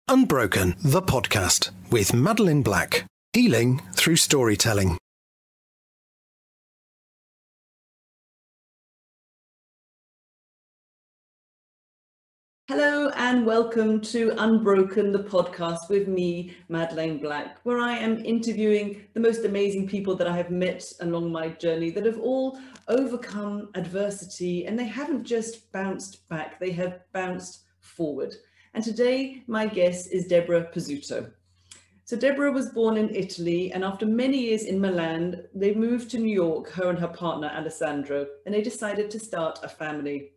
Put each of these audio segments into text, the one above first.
Unbroken, the podcast with Madeline Black, healing through storytelling. Hello and welcome to Unbroken, the podcast with me, Madeline Black, where I am interviewing the most amazing people that I have met along my journey that have all overcome adversity, and they haven't just bounced back, they have bounced forward. And today my guest is Deborah Pizzuto. So Deborah was born in Italy, and after many years in Milan, they moved to New York, her and her partner Alessandro, and they decided to start a family.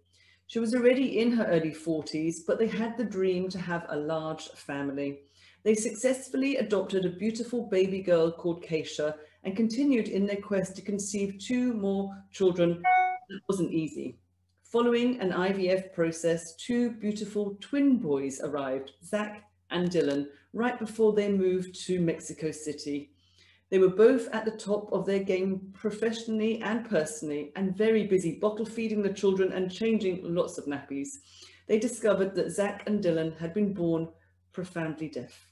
She was already in her early 40s, but they had the dream to have a large family. They successfully adopted a beautiful baby girl called Keisha and continued in their quest to conceive 2 more children. It wasn't easy. Following an IVF process, 2 beautiful twin boys arrived, Zach and Dylan, right before they moved to Mexico City. They were both at the top of their game professionally and personally, and very busy bottle feeding the children and changing lots of nappies. They discovered that Zach and Dylan had been born profoundly deaf.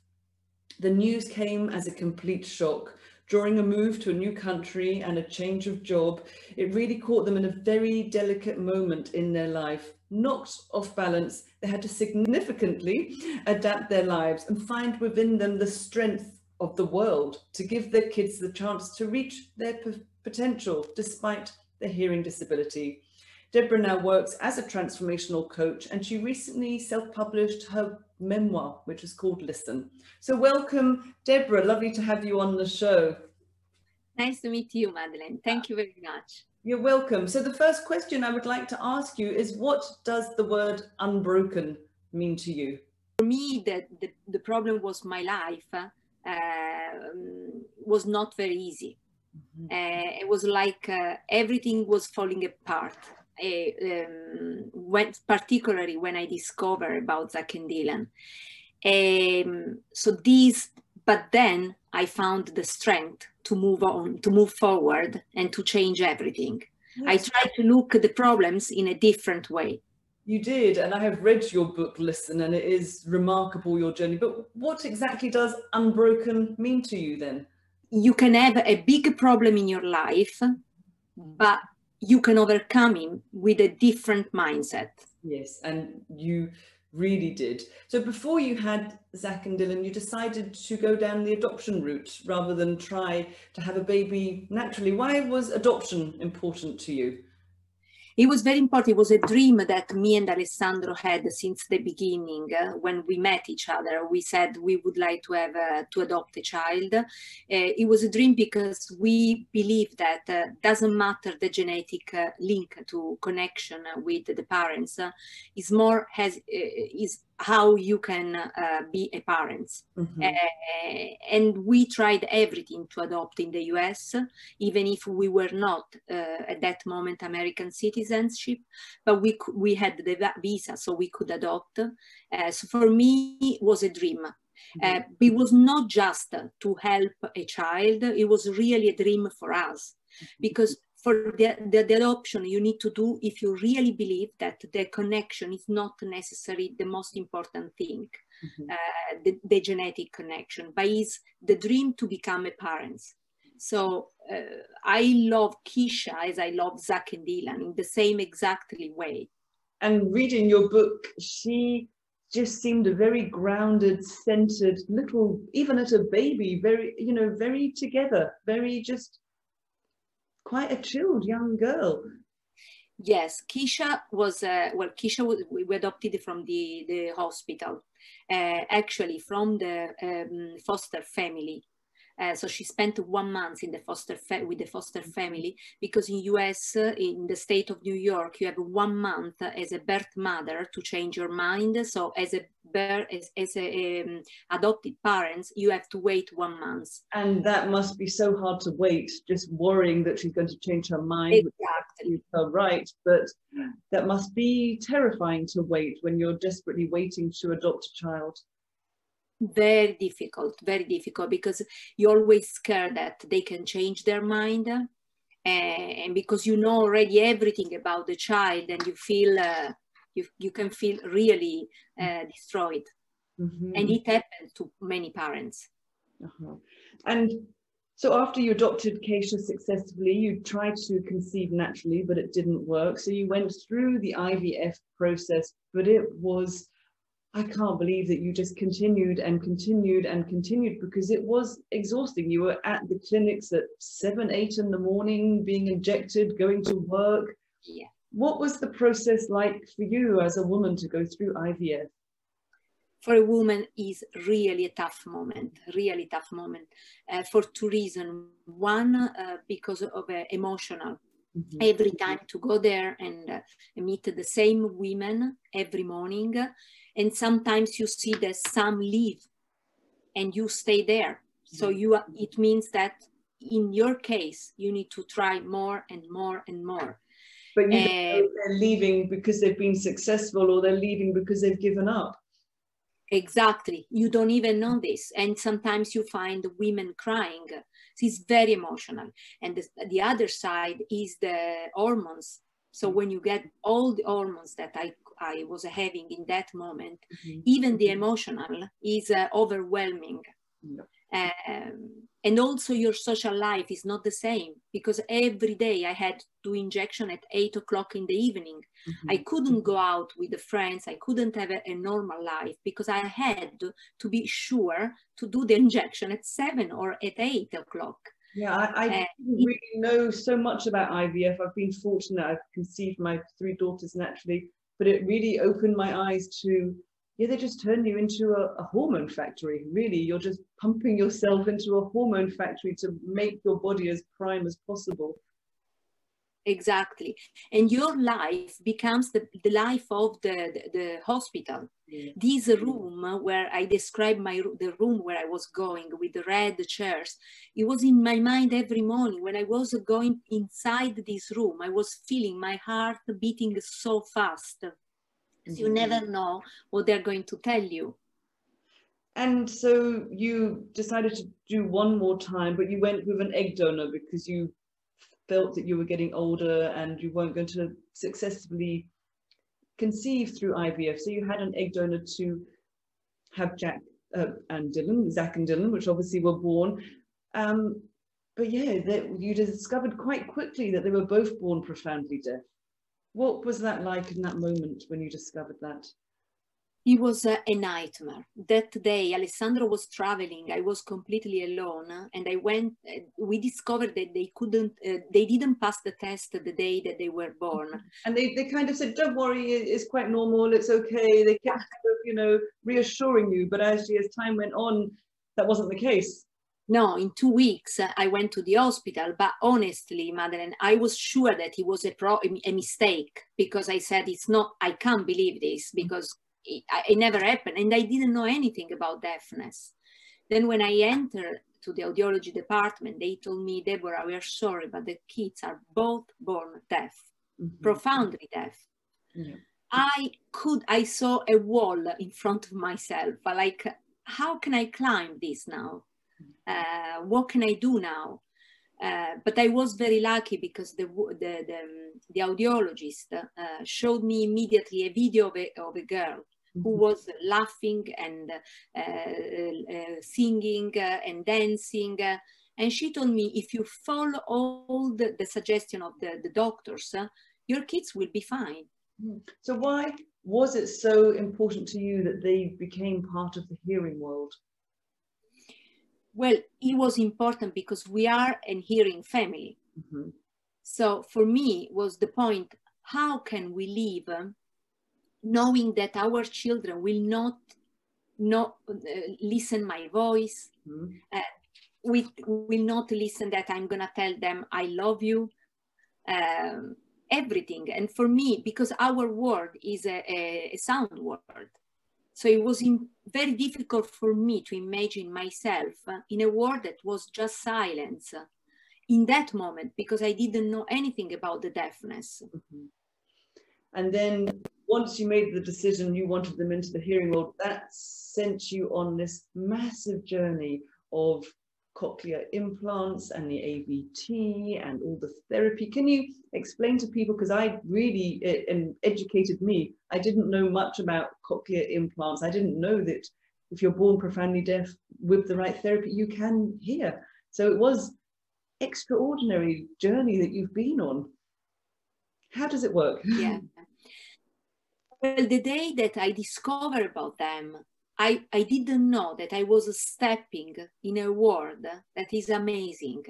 The news came as a complete shock. During a move to a new country and a change of job, it really caught them in a very delicate moment in their life. Knocked off balance, they had to significantly adapt their lives and find within them the strength of the world to give their kids the chance to reach their potential despite their hearing disability. Deborah now works as a transformational coach, and she recently self-published her memoir, which is called Listen. So welcome, Deborah. Lovely to have you on the show. Nice to meet you, Madeline. Thank you very much. You're welcome. So the first question I would like to ask you is, what does the word unbroken mean to you? For me, the problem was my life was not very easy. It was like everything was falling apart. Particularly when I discovered about Zach and Dylan. But then I found the strength to move on, to move forward, and to change everything. Yes. I tried to look at the problems in a different way. You did, and I have read your book, Listen, and it is remarkable, your journey. But what exactly does unbroken mean to you then? You can have a big problem in your life, but you can overcome it with a different mindset. Yes, and you really did. So before you had Zach and Dylan, you decided to go down the adoption route rather than try to have a baby naturally. Why was adoption important to you? It was very important. It was a dream that me and Alessandro had since the beginning. When we met each other, we said we would like to have to adopt a child. It was a dream because we believe that doesn't matter the genetic link to connection with the parents. Is more is how you can be a parent. And we tried everything to adopt in the US, even if we were not at that moment American citizenship, but we had the visa, so we could adopt. So for me, it was a dream. It was not just to help a child, it was really a dream for us, because for the adoption, you need to do if you really believe that the connection is not necessarily the most important thing, the genetic connection, but is the dream to become a parent. So I love Keisha as I love Zach and Dylan in the same exactly way. And reading your book, she just seemed a very grounded, centered little, even as a baby, very, very together, very just quite a chilled young girl. Yes, Keisha was, we adopted from the hospital, actually from the foster family. So she spent 1 month in the with the foster family, because in US, in the state of New York, you have 1 month as a birth mother to change your mind. So as adopted parents, you have to wait 1 month. And that must be so hard to wait, just worrying that she's going to change her mind. Exactly. Which is her right, but that must be terrifying to wait when you're desperately waiting to adopt a child. Very difficult, because you're always scared that they can change their mind, and because you know already everything about the child, and you feel you can feel really destroyed. And it happened to many parents. And so after you adopted Keisha successfully, you tried to conceive naturally, but it didn't work. So you went through the IVF process, but it was, I can't believe that you just continued and continued and continued, because it was exhausting. You were at the clinics at 7, 8 in the morning, being injected, going to work. Yeah. What was the process like for you as a woman to go through IVF? For a woman is really a tough moment, really tough moment, for two reasons. One, because of emotional. Every time to go there and meet the same women every morning, and sometimes you see that some leave and you stay there. So it means that in your case, you need to try more and more and more. But you don't know if they're leaving because they've been successful, or they're leaving because they've given up. Exactly. You don't even know this. And sometimes you find women crying. It's very emotional. And the other side is the hormones. So when you get all the hormones that I was having in that moment, even the emotional is overwhelming. And also your social life is not the same, because every day I had to injection at 8 o'clock in the evening. I couldn't go out with the friends. I couldn't have a normal life, because I had to be sure to do the injection at 7 or at 8 o'clock. Yeah, I didn't really know so much about IVF. I've been fortunate. I've conceived my 3 daughters naturally, but it really opened my eyes to, they just turn you into a hormone factory. Really, you're just pumping yourself into a hormone factory to make your body as prime as possible. Exactly. And your life becomes the life of the hospital. This room where I described the room where I was going with the red chairs, it was in my mind every morning. When I was going inside this room, I was feeling my heart beating so fast. You never know what they're going to tell you. And so you decided to do one more time, but you went with an egg donor because you felt that you were getting older and you weren't going to successfully conceive through IVF. So you had an egg donor to have Zach and Dylan, which obviously were born. But you discovered quite quickly that they were both born profoundly deaf. What was that like in that moment when you discovered that? It was a nightmare. That day, Alessandro was traveling. I was completely alone, and we discovered that they didn't pass the test the day that they were born. And they kind of said, don't worry, it's quite normal, it's okay. They kept reassuring you, but actually as time went on, that wasn't the case. No, in 2 weeks, I went to the hospital, but honestly, Madeleine, I was sure that it was a mistake, because I said, I can't believe this, because it never happened, and I didn't know anything about deafness. Then when I entered to the audiology department, they told me, Deborah, we are sorry, but the kids are both born deaf, profoundly deaf. I saw a wall in front of myself, like, how can I climb this now? What can I do now? But I was very lucky, because the audiologist showed me immediately a video of a girl who was laughing and singing and dancing. And she told me, if you follow all the suggestion of the doctors, your kids will be fine. So why was it so important to you that they became part of the hearing world? Well, it was important because we are a hearing family. So for me was the point, how can we live knowing that our children will not listen my voice, will not listen that I'm gonna tell them I love you, everything. And for me, because our world is a sound world, so it was very difficult for me to imagine myself in a world that was just silence in that moment, because I didn't know anything about the deafness. And then once you made the decision you wanted them into the hearing world, that sent you on this massive journey of cochlear implants and the AVT and all the therapy. Can you explain to people, because I really educated me, I didn't know much about cochlear implants. I didn't know that if you're born profoundly deaf, with the right therapy, you can hear. So it was extraordinary journey that you've been on. How does it work? Yeah. Well, the day that I discovered about them, I didn't know that I was stepping in a world that is amazing,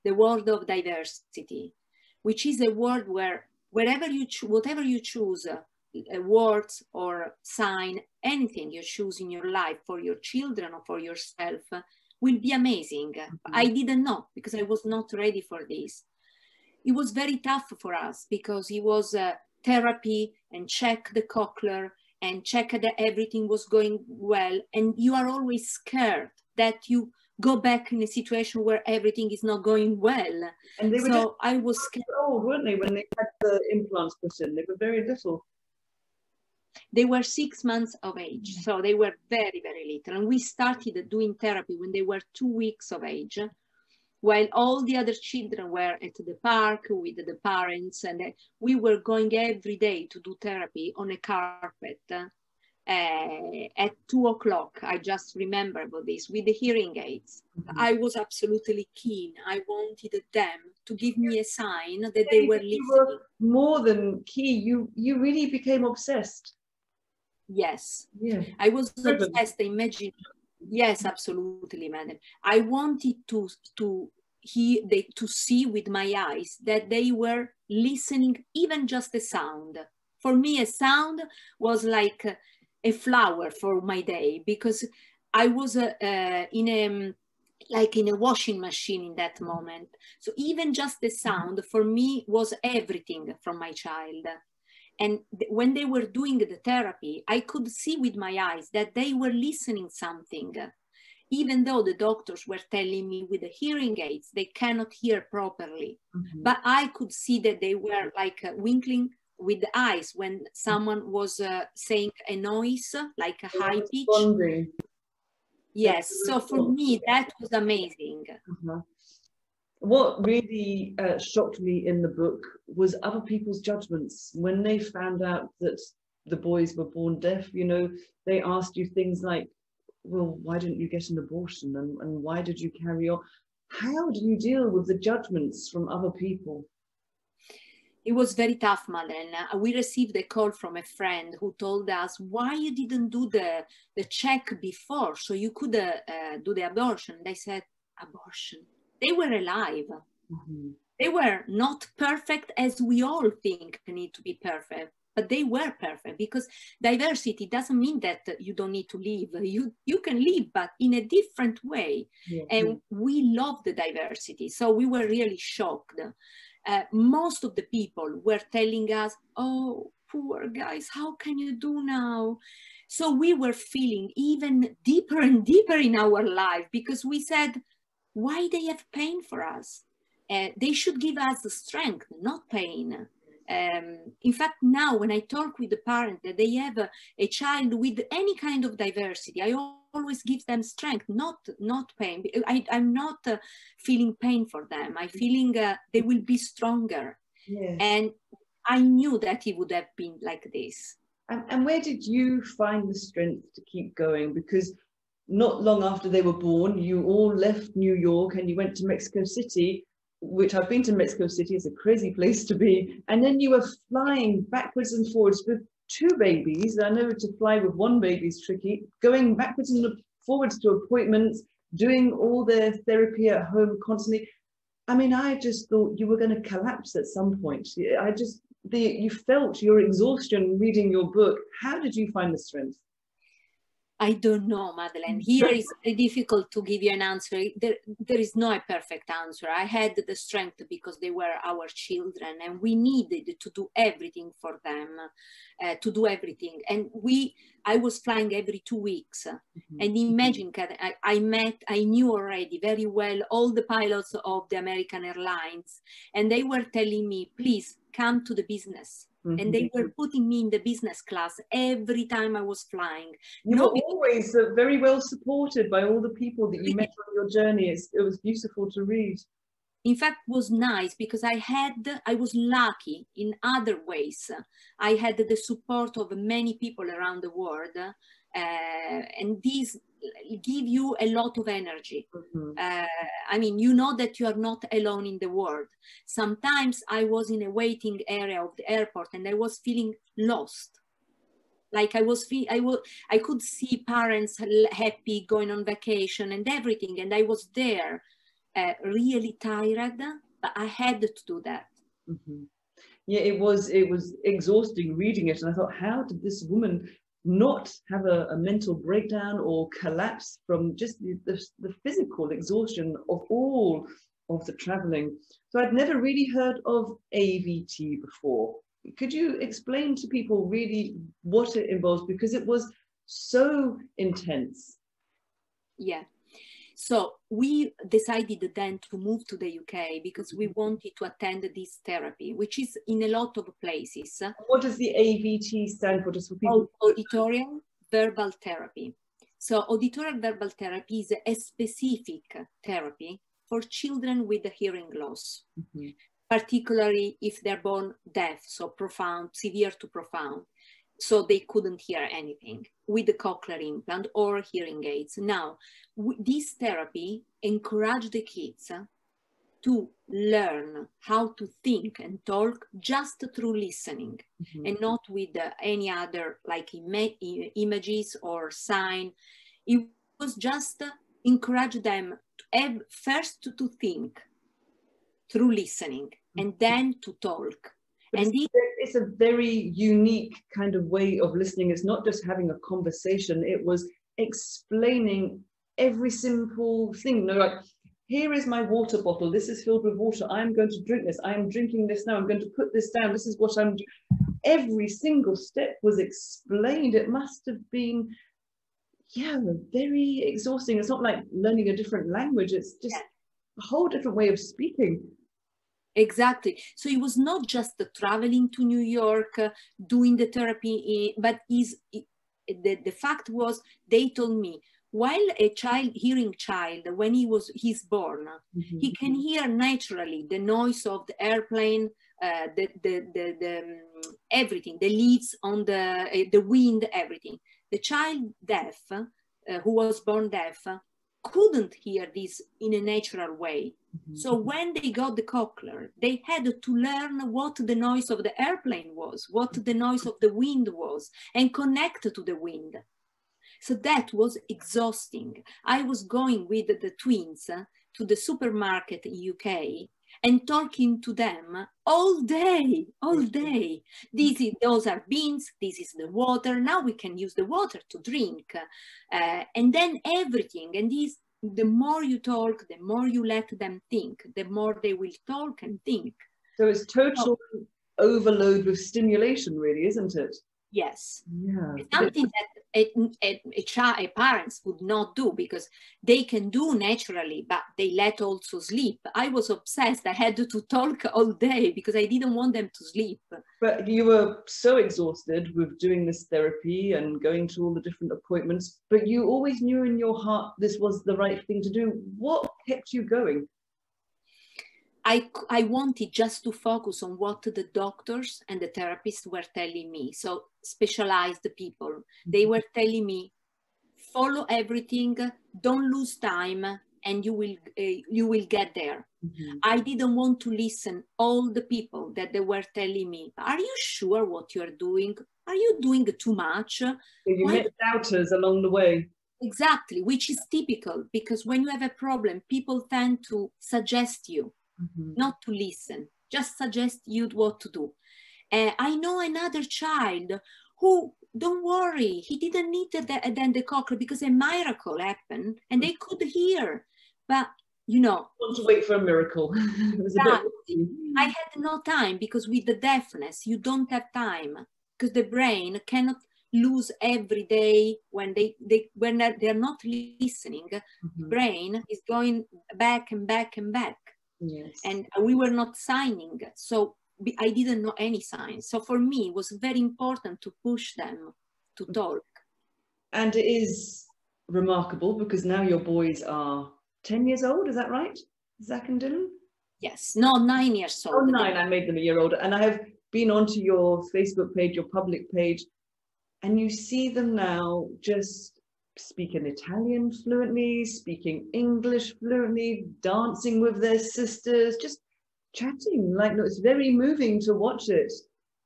the world of diversity, which is a world where whatever you choose, words or sign, anything you choose in your life for your children or for yourself will be amazing. I didn't know because I was not ready for this. It was very tough for us because it was therapy and check the cochlear and check that everything was going well. And you are always scared that you go back in a situation where everything is not going well. And they were so I was scared. Old, weren't they, when they had the implants put in? They were very little. They were 6 months of age, so they were very, very little. And we started doing therapy when they were 2 weeks of age, while all the other children were at the park with the parents, and we were going every day to do therapy on a carpet at 2 o'clock. I just remember about this with the hearing aids. I was absolutely keen. I wanted them to give me a sign that they were listening. You were more than keen. You really became obsessed. Yes. Yeah. I was obsessed. Imagine. Yes, absolutely, madam. I wanted to see with my eyes that they were listening, even just a sound. For me, a sound was like a flower for my day, because I was in a washing machine in that moment. So even just the sound for me was everything from my child. And when they were doing the therapy, I could see with my eyes that they were listening something. Even though the doctors were telling me with the hearing aids, they cannot hear properly. But I could see that they were like winkling with the eyes when someone was saying a noise, like a high pitch. Responding. Yes, so for me, that was amazing. What really shocked me in the book was other people's judgments. When they found out that the boys were born deaf, you know, they asked you things like, well, why didn't you get an abortion? And why did you carry on? How do you deal with the judgments from other people? It was very tough, Madeleine. We received a call from a friend who told us, why you didn't do the check before so you could do the abortion? They said, abortion? They were alive. They were not perfect as we all think need to be perfect, but they were perfect, because diversity doesn't mean that you don't need to live. You can live, but in a different way. And we love the diversity. So we were really shocked. Most of the people were telling us, oh, poor guys, how can you do now? So we were feeling even deeper and deeper in our life, because we said, why they have pain for us? They should give us the strength, not pain. In fact, now when I talk with the parent that they have a child with any kind of diversity, I always give them strength, not pain. I'm not feeling pain for them. I'm feeling they will be stronger. Yes. And I knew that it would have been like this. And where did you find the strength to keep going? Because not long after they were born, you all left New York and you went to Mexico City, which I've been to Mexico City. It's a crazy place to be. And then you were flying backwards and forwards with 2 babies. I know to fly with 1 baby is tricky. Going backwards and forwards to appointments, doing all their therapy at home constantly. I mean, I just thought you were going to collapse at some point. You felt your exhaustion reading your book. How did you find the strength? I don't know, Madeleine. Here is difficult to give you an answer. There is no perfect answer. I had the strength because they were our children and we needed to do everything for them, to do everything. And I was flying every 2 weeks. And imagine, I knew already very well all the pilots of the American Airlines, and they were telling me, please come to the business. And they were putting me in the business class every time I was flying. You were always very well supported by all the people that you met on your journey. It was beautiful to read. In fact, it was nice because I was lucky in other ways. I had the support of many people around the world. and these give you a lot of energy. Mm-hmm. I mean, you know that you are not alone in the world. Sometimes I was in a waiting area of the airport and I was feeling lost. Like I could see parents happy going on vacation and everything, and I was there, really tired, but I had to do that. Mm-hmm. Yeah, it was exhausting reading it, and I thought, how did this woman not have a mental breakdown or collapse from just the physical exhaustion of all of the traveling? So I'd never really heard of AVT before. Could you explain to people really what it involves, because it was so intense? Yeah. So we decided then to move to the UK because we wanted to attend this therapy, which is in a lot of places. What does the AVT stand for, just for people? Auditorial verbal therapy. So auditorial verbal therapy is a specific therapy for children with hearing loss, mm-hmm. particularly if they're born deaf, so profound, severe to profound. So they couldn't hear anything, with the cochlear implant or hearing aids. Now, this therapy encouraged the kids to learn how to think and talk just through listening, mm-hmm. and not with any other like images or sign. It was just encourage them to have first to think through listening, mm-hmm. and then to talk. And it's a very unique kind of way of listening. It's not just having a conversation. It was explaining every simple thing. You know, like, here is my water bottle. This is filled with water. I'm going to drink this. I am drinking this now. I'm going to put this down. This is what I'm doing. Every single step was explained. It must have been, yeah, very exhausting. It's not like learning a different language. It's just a whole different way of speaking. Exactly. So it was not just traveling to New York, doing the therapy, but the fact was, they told me, while a hearing child, when he's born, mm-hmm. he can hear naturally the noise of the airplane, everything, the leaves on the wind, everything. The child deaf, who was born deaf, couldn't hear this in a natural way. Mm-hmm. So when they got the cochlear, they had to learn what the noise of the airplane was, what the noise of the wind was, and connect to the wind. So that was exhausting. I was going with the twins to the supermarket in UK and talking to them all day. Those are beans, this is the water, now we can use the water to drink. And then everything, and the more you talk, the more you let them think, the more they will talk and think. So it's total overload with stimulation, really, isn't it? Yes. Yeah. It's something that parents would not do, because they can do naturally, but they let also sleep. I was obsessed. I had to talk all day because I didn't want them to sleep. But you were so exhausted with doing this therapy and going to all the different appointments, but you always knew in your heart this was the right thing to do. What kept you going? I wanted just to focus on what the doctors and the therapists were telling me. So specialized people, they were telling me, follow everything, don't lose time, and you will get there. Mm-hmm. I didn't want to listen all the people that they were telling me, are you sure what you're doing? Are you doing too much? So you met doubters along the way. Exactly, which is typical, because when you have a problem, people tend to suggest you. Mm-hmm. Not to listen, just suggest you what to do. I know another child who, don't worry, he didn't need then the cochlear because a miracle happened and they could hear. But you know, I want to wait for a miracle. I had no time, because with the deafness you don't have time, because the brain cannot lose every day when they're not listening. Mm-hmm. Brain is going back and back and back. Yes. And we were not signing, so I didn't know any signs. So for me, it was very important to push them to talk. And it is remarkable, because now your boys are 10 years old, is that right? Zach and Dylan? Yes, no, 9 years old. Oh, 9, I made them a year older. And I have been onto your Facebook page, your public page, And you see them now just speaking Italian fluently, speaking English fluently, dancing with their sisters, just chatting. Like, no, it's very moving to watch it.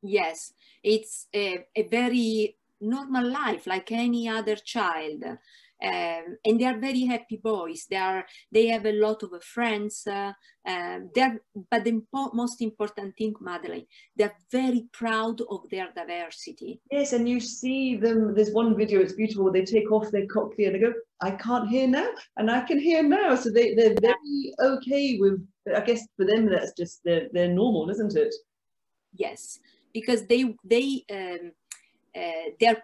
Yes, it's a very normal life like any other child. And they are very happy boys. They have a lot of friends. But the most important thing, Madeleine, they're very proud of their diversity. Yes, and you see them. There's one video, it's beautiful. They take off their cochlear and they go, I can't hear now, and I can hear now. So they're very okay with, I guess for them, that's just they're normal, isn't it? Yes, because they're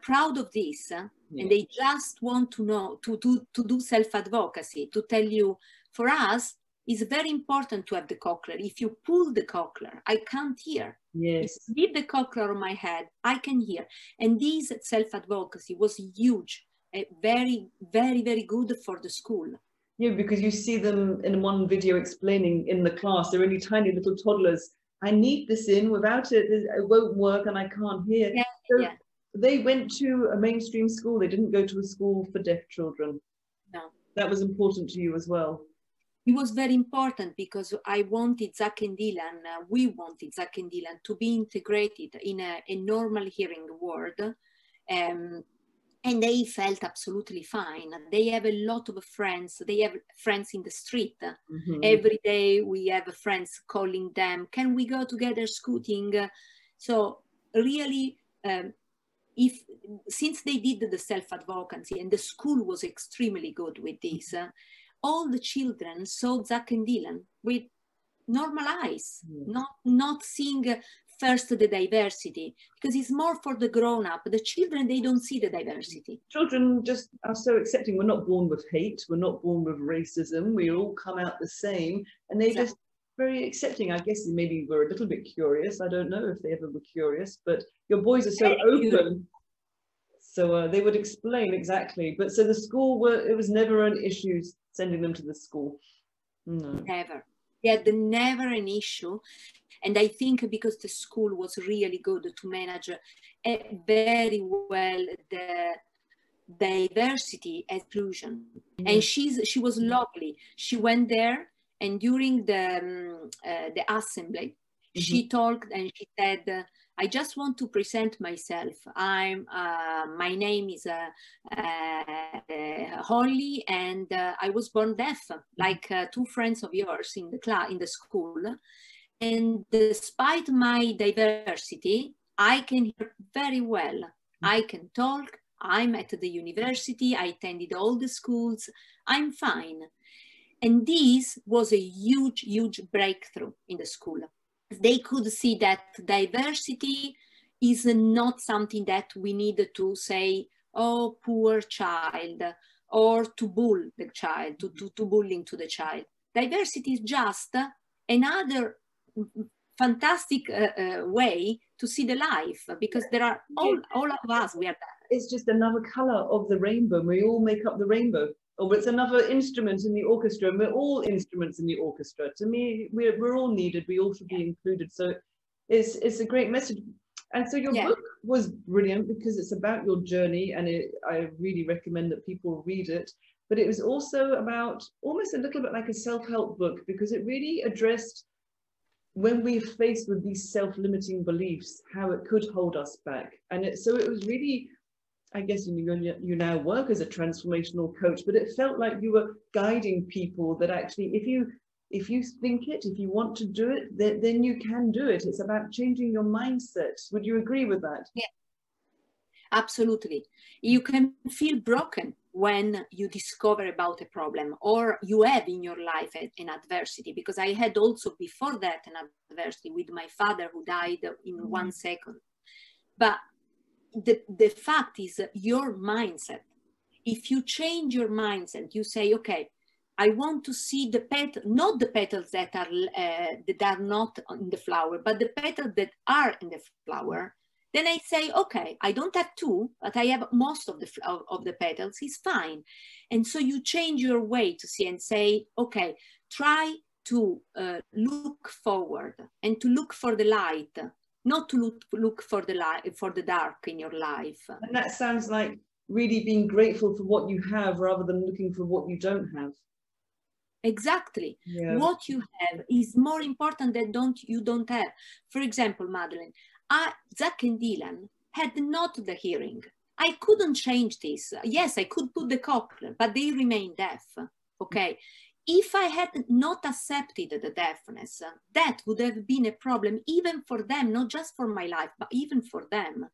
proud of this, and they just want to know, to do self-advocacy, to tell you, for us, it's very important to have the cochlear. If you pull the cochlear, I can't hear. Yes. If you leave the cochlear on my head, I can hear. And this self-advocacy was huge, very, very, very good for the school. Yeah, because you see them in one video explaining in the class, they're only tiny little toddlers. I need this in, without it, it won't work and I can't hear. Yeah, so yeah. They went to a mainstream school. They didn't go to a school for deaf children. No. That was important to you as well. It was very important because I wanted Zach and Dylan, we wanted Zach and Dylan to be integrated in a normal hearing world. And they felt absolutely fine. They have a lot of friends. They have friends in the street. Mm-hmm. Every day we have friends calling them, can we go together scooting? So really, since they did the self-advocacy and the school was extremely good with this, all the children saw Zach and Dylan with normal eyes, not seeing first the diversity, because it's more for the grown-up. The children, they don't see the diversity. Children just are so accepting. We're not born with hate. We're not born with racism. We all come out the same, and they just very accepting. I guess maybe we're a little bit curious. I don't know if they ever were curious, but your boys are so open. So they would explain exactly. But so the school, it was never an issue sending them to the school. No. Never. Yeah, never an issue. And I think because the school was really good to manage very well the diversity and inclusion. And she was lovely. She went there, and during the assembly, she talked and she said, I just want to present myself. My name is Holly, and I was born deaf, like two friends of yours in the school. And despite my diversity, I can hear very well. I can talk. I'm at the university. I attended all the schools. I'm fine. And this was a huge, huge breakthrough in the school. They could see that diversity is not something that we need to say, oh, poor child, or to bull the child, to bullying to the child. Diversity is just another fantastic way to see the life, because there are all of us, we are that. It's just another color of the rainbow. We all make up the rainbow. Or it's another instrument in the orchestra, and we're all instruments in the orchestra. To me, we're all needed. We all should be included. So it's a great message. And so your book was brilliant because it's about your journey, and I really recommend that people read it. But it was also about almost a little bit like a self-help book, because it really addressed when we're faced with these self-limiting beliefs, how it could hold us back. And so it was really, I guess you now work as a transformational coach, but it felt like you were guiding people that actually, if you think it, if you want to do it, then you can do it. It's about changing your mindset. Would you agree with that? Yeah, absolutely. You can feel broken when you discover about a problem, or you have in your life an adversity, because I had also before that an adversity with my father, who died in 1 second. But the fact is your mindset. If you change your mindset, you say, okay, I want to see the petal, not the petals that are not in the flower, but the petals that are in the flower. Then I say, okay, I don't have two, but I have most of the petals. It's fine. And so you change your way to see and say, okay, try to look forward and to look for the light. not to look for the light, for the dark in your life. And that sounds like really being grateful for what you have rather than looking for what you don't have. Exactly. Yeah. What you have is more important than you don't have. For example, Madeleine, Zach and Dylan had not the hearing. I couldn't change this. Yes, I could put the cochlear, but they remain deaf. Okay. If I had not accepted the deafness, that would have been a problem even for them, not just for my life, but even for them,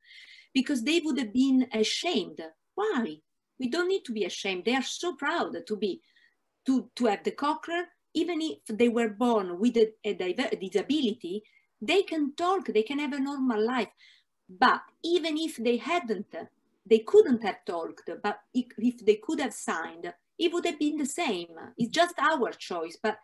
because they would have been ashamed. Why? We don't need to be ashamed. They are so proud to have the cochlear. Even if they were born with a disability, they can talk, they can have a normal life. But even if they hadn't, they couldn't have talked, but if they could have signed, it would have been the same. It's just our choice. But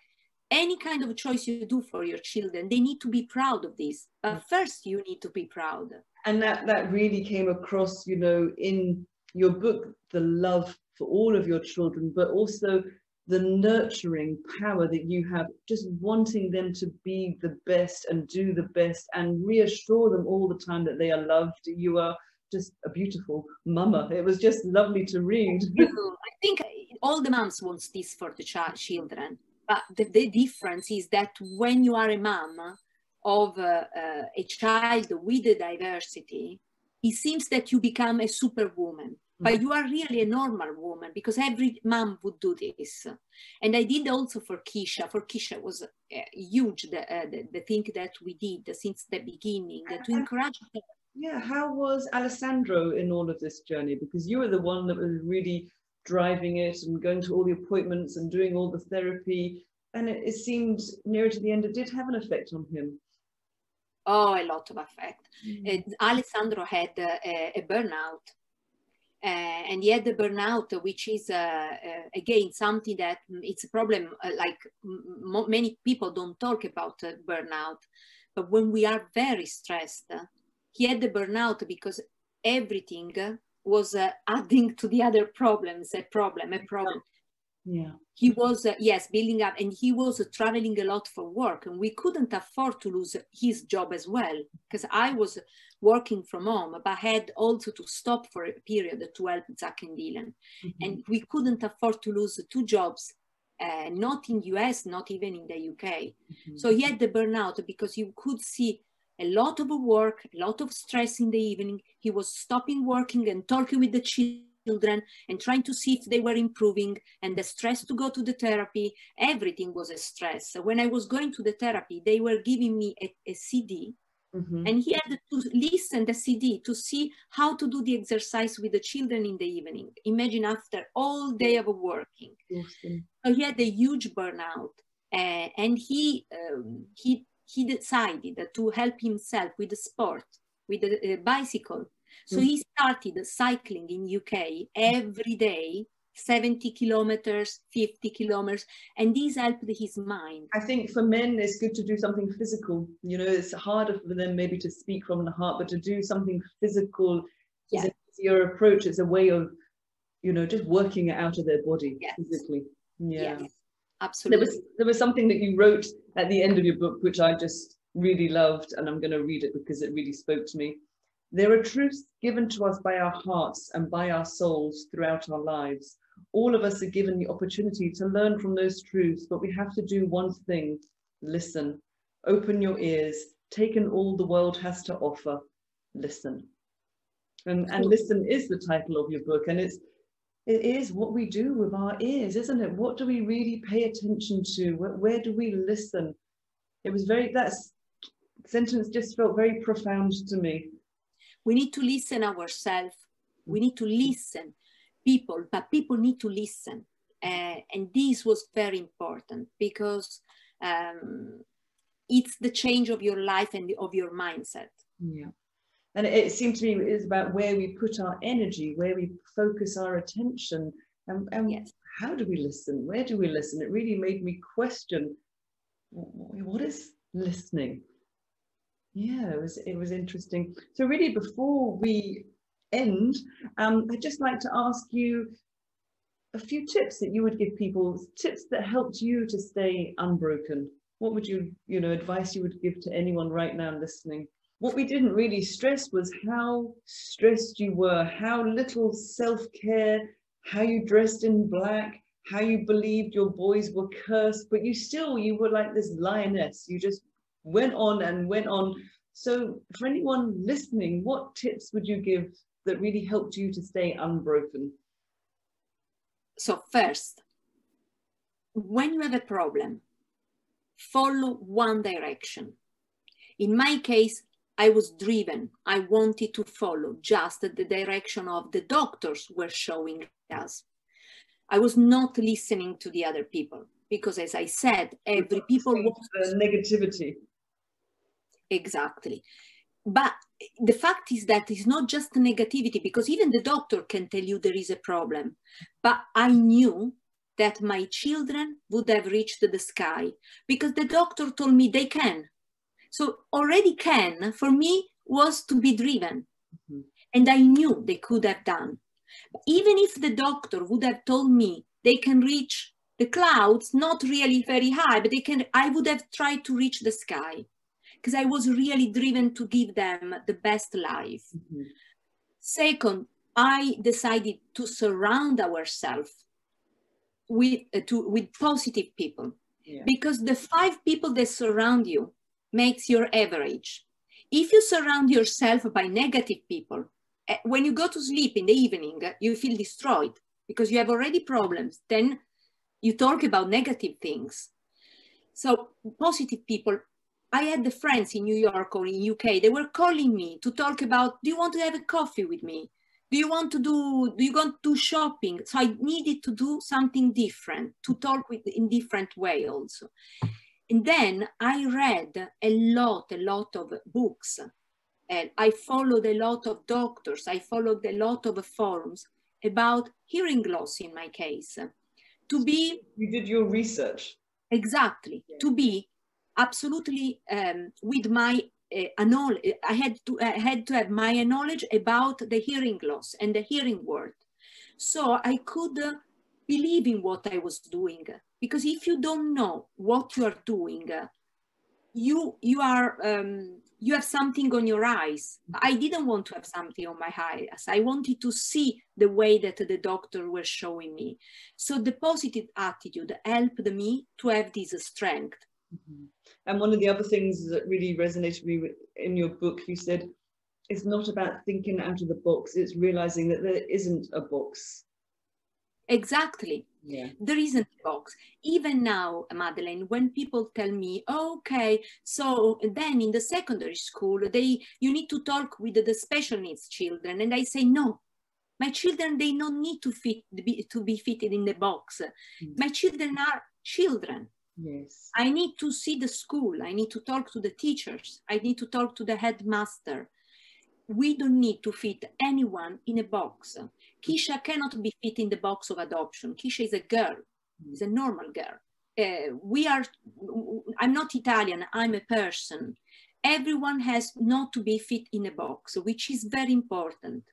any kind of choice you do for your children, they need to be proud of this. But first, you need to be proud. And that really came across, you know, in your book, the love for all of your children, but also the nurturing power that you have, just wanting them to be the best and do the best and reassure them all the time that they are loved. You are just a beautiful mama. It was just lovely to read. I think all the moms want this for the children, but the difference is that when you are a mom of a child with a diversity, it seems that you become a superwoman. But you are really a normal woman, because every mom would do this. And I did also for Keisha. For Keisha was huge, the thing that we did since the beginning, to encourage her. Yeah, how was Alessandro in all of this journey? Because you were the one that was really driving it and going to all the appointments and doing all the therapy. And it seemed nearer to the end, it did have an effect on him. Oh, a lot of effect. Alessandro had a burnout. And he had the burnout, which is, again, something that it's a problem, like many people don't talk about burnout. But when we are very stressed, he had the burnout because everything was adding to the other problems, a problem. Yeah. He was, yes, building up, and he was traveling a lot for work, and we couldn't afford to lose his job as well, because I was working from home, but had also to stop for a period to help Zach and Dylan. And we couldn't afford to lose 2 jobs, not in US, not even in the UK. So he had the burnout because you could see a lot of work, a lot of stress in the evening. He was stopping working and talking with the children and trying to see if they were improving, and the stress to go to the therapy, everything was a stress. So when I was going to the therapy, they were giving me a CD, and he had to listen the CD to see how to do the exercise with the children in the evening. Imagine after all day of working. Awesome. So he had a huge burnout, and he decided to help himself with the sport, with the bicycle. So he started cycling in UK every day, 70 kilometers, 50 kilometers, and this helped his mind. I think for men, it's good to do something physical. You know, it's harder for them maybe to speak from the heart, but to do something physical is an easier approach. It's a way of, you know, just working it out of their body physically. Yeah. Yes, absolutely. There was something that you wrote at the end of your book, which I just really loved, and I'm going to read it because it really spoke to me. There are truths given to us by our hearts and by our souls throughout our lives. All of us are given the opportunity to learn from those truths, but we have to do one thing: listen. Open your ears, take in all the world has to offer, listen. And listen is the title of your book, and it is what we do with our ears, isn't it? What do we really pay attention to? Where do we listen? It was that sentence just felt very profound to me. We need to listen ourselves. We need to listen people, but people need to listen. And this was very important because it's the change of your life and of your mindset. Yeah. And it seemed to me it is about where we put our energy, where we focus our attention, and yes. How do we listen? Where do we listen? It really made me question, what is listening? Yeah, it was interesting. So really, before we end, I'd just like to ask you a few tips that you would give people, tips that helped you to stay unbroken. What would you advice you would give to anyone right now listening? What we didn't really stress was how stressed you were, how little self-care, how you dressed in black, how you believed your boys were cursed, but you were like this lioness. You just went on and went on. So for anyone listening, what tips would you give that really helped you to stay unbroken? So first, when you have a problem, follow one direction. In my case, I was driven. I wanted to follow just the direction of the doctors were showing us. I was not listening to the other people because, as I said, every people wants negativity. Exactly. But the fact is that it's not just negativity, because even the doctor can tell you there is a problem. But I knew that my children would have reached the sky because the doctor told me they can. So already can, for me, was to be driven. Mm-hmm. And I knew they could have done. But even if the doctor would have told me they can reach the clouds, not really very high, but I would have tried to reach the sky because I was really driven to give them the best life. Mm-hmm. Second, I decided to surround ourselves with positive people, because the 5 people that surround you makes your average. If you surround yourself by negative people, when you go to sleep in the evening, you feel destroyed because you have already problems. Then you talk about negative things. So positive people, I had the friends in New York or in UK, they were calling me to talk about, do you want to have a coffee with me? Do you want to do shopping? So I needed to do something different, to talk in different way also. And then I read a lot of books. And I followed a lot of doctors. I followed a lot of forums about hearing loss in my case. You did your research. Exactly. Yeah. To be absolutely with my knowledge. I had to have my knowledge about the hearing loss and the hearing world. So I could believe in what I was doing. Because if you don't know what you are doing, you have something on your eyes. I didn't want to have something on my eyes. I wanted to see the way that the doctor was showing me. So the positive attitude helped me to have this strength. Mm-hmm. And one of the other things that really resonated with me in your book, you said, it's not about thinking out of the box. It's realizing that there isn't a box. Exactly. Yeah. There isn't a box. Even now, Madeleine, when people tell me, oh, okay, so then in the secondary school, you need to talk with the special needs children. And I say, no, my children, they don't need to be fitted in the box. Mm. My children are children. Yes. I need to see the school. I need to talk to the teachers. I need to talk to the headmaster. We don't need to fit anyone in a box. Kisha cannot be fit in the box of adoption. Kisha is a girl, is a normal girl. I'm not Italian, I'm a person. Everyone has not to be fit in a box, which is very important.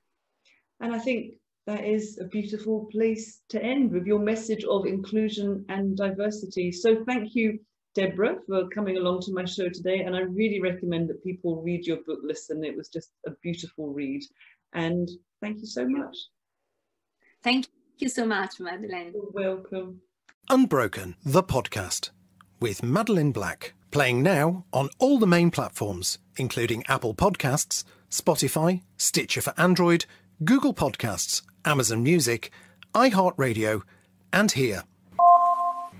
And I think that is a beautiful place to end with your message of inclusion and diversity. So thank you, Deborah, for coming along to my show today. And I really recommend that people read your book, Listen. It was just a beautiful read. And thank you so much. Thank you so much, Madeleine. You're welcome. Unbroken, the podcast, with Madeleine Black, playing now on all the main platforms, including Apple Podcasts, Spotify, Stitcher for Android, Google Podcasts, Amazon Music, iHeartRadio, and here.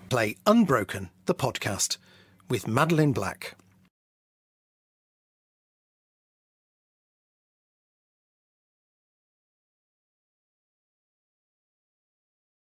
Play Unbroken, the podcast, with Madeleine Black.